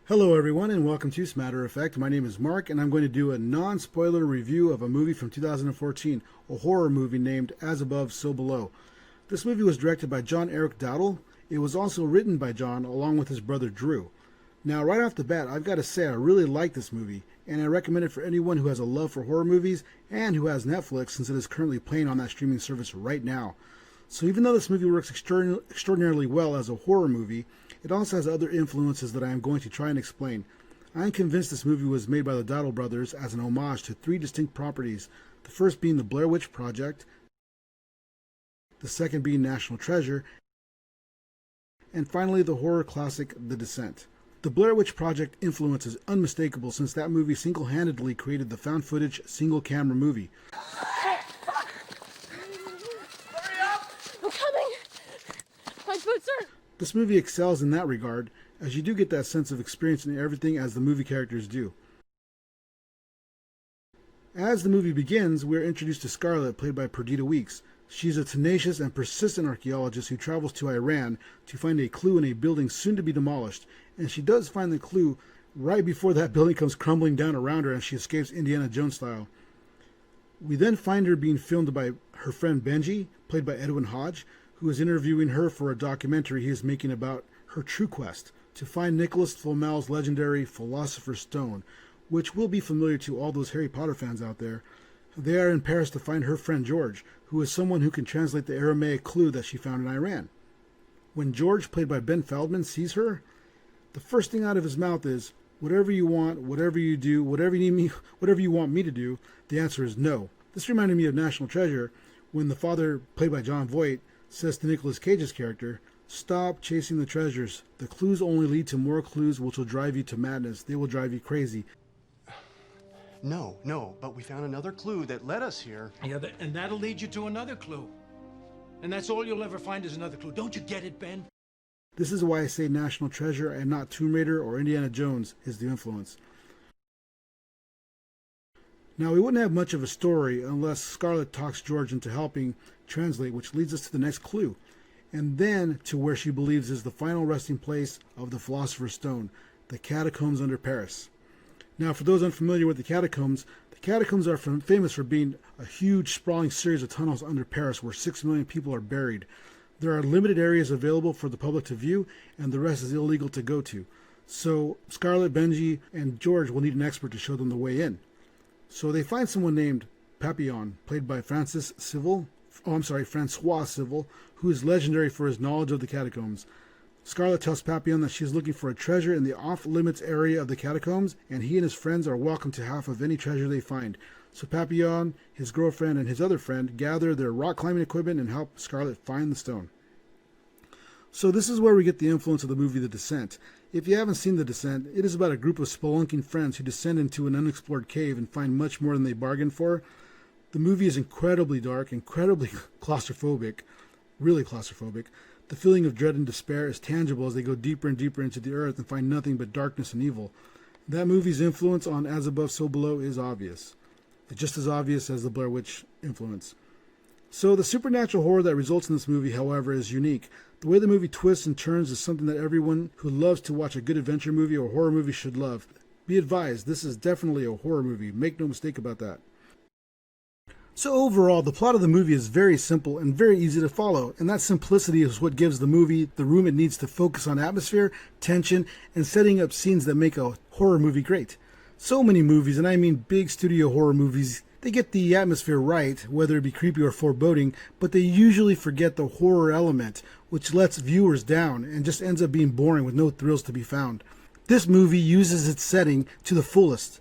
Hello everyone and welcome to Smatter Effect. My name is Mark and I'm going to do a non-spoiler review of a movie from 2014, a horror movie named As Above, So Below. This movie was directed by John Eric Dowdle. It was also written by John along with his brother Drew. Now right off the bat, I've got to say I really like this movie and I recommend it for anyone who has a love for horror movies and who has Netflix since it is currently playing on that streaming service right now. So even though this movie works extraordinarily well as a horror movie, it also has other influences that I am going to try and explain. I am convinced this movie was made by the Dowdle brothers as an homage to three distinct properties, the first being the Blair Witch Project, the second being National Treasure, and finally the horror classic The Descent. The Blair Witch Project influence is unmistakable since that movie single-handedly created the found footage single-camera movie. This movie excels in that regard, as you do get that sense of experiencing everything as the movie characters do. As the movie begins, we are introduced to Scarlett, played by Perdita Weeks. She's a tenacious and persistent archaeologist who travels to Iran to find a clue in a building soon to be demolished, and she does find the clue right before that building comes crumbling down around her and she escapes Indiana Jones style. We then find her being filmed by her friend Benji, played by Edwin Hodge, who is interviewing her for a documentary he is making about her true quest to find Nicholas Flamel's legendary Philosopher's Stone, which will be familiar to all those Harry Potter fans out there. They are in Paris to find her friend George, who is someone who can translate the Aramaic clue that she found in Iran. When George, played by Ben Feldman, sees her, the first thing out of his mouth is, "Whatever you want, whatever you do, whatever you want me to do," the answer is no. This reminded me of National Treasure, when the father, played by Jon Voight, says to Nicolas Cage's character, "Stop chasing the treasures. The clues only lead to more clues which will drive you to madness. They will drive you crazy." No, but we found another clue that led us here. Yeah, and that'll lead you to another clue. And that's all you'll ever find is another clue. Don't you get it, Ben? This is why I say National Treasure and not Tomb Raider or Indiana Jones is the influence. Now, we wouldn't have much of a story unless Scarlett talks George into helping translate, which leads us to the next clue, and then to where she believes is the final resting place of the Philosopher's Stone, the catacombs under Paris. Now, for those unfamiliar with the catacombs are famous for being a huge, sprawling series of tunnels under Paris where 6 million people are buried. There are limited areas available for the public to view, and the rest is illegal to go to. So, Scarlett, Benji, and George will need an expert to show them the way in. So they find someone named Papillon, played by Francois Civil, who is legendary for his knowledge of the catacombs. Scarlett tells Papillon that she is looking for a treasure in the off-limits area of the catacombs, and he and his friends are welcome to half of any treasure they find. So Papillon, his girlfriend, and his other friend gather their rock climbing equipment and help Scarlett find the stone. So this is where we get the influence of the movie The Descent. If you haven't seen The Descent, it is about a group of spelunking friends who descend into an unexplored cave and find much more than they bargained for. The movie is incredibly dark, incredibly claustrophobic, really claustrophobic. The feeling of dread and despair is tangible as they go deeper and deeper into the earth and find nothing but darkness and evil. That movie's influence on As Above, So Below is obvious. It's just as obvious as the Blair Witch influence. So the supernatural horror that results in this movie, however, is unique. The way the movie twists and turns is something that everyone who loves to watch a good adventure movie or horror movie should love. Be advised, this is definitely a horror movie. Make no mistake about that. So overall, the plot of the movie is very simple and very easy to follow, and that simplicity is what gives the movie the room it needs to focus on atmosphere, tension, and setting up scenes that make a horror movie great. So many movies, and I mean big studio horror movies, they get the atmosphere right, whether it be creepy or foreboding, but they usually forget the horror element, which lets viewers down and just ends up being boring with no thrills to be found. This movie uses its setting to the fullest,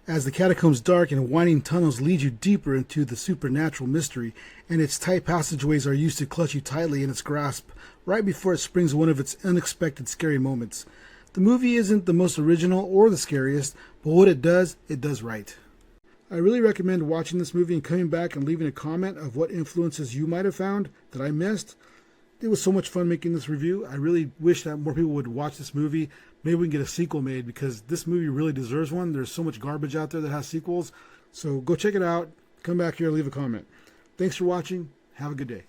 as the catacombs' dark and winding tunnels lead you deeper into the supernatural mystery, and its tight passageways are used to clutch you tightly in its grasp right before it springs one of its unexpected scary moments. The movie isn't the most original or the scariest, but what it does right. I really recommend watching this movie and coming back and leaving a comment of what influences you might have found that I missed. It was so much fun making this review. I really wish that more people would watch this movie. Maybe we can get a sequel made because this movie really deserves one. There's so much garbage out there that has sequels. So go check it out. Come back here and leave a comment. Thanks for watching. Have a good day.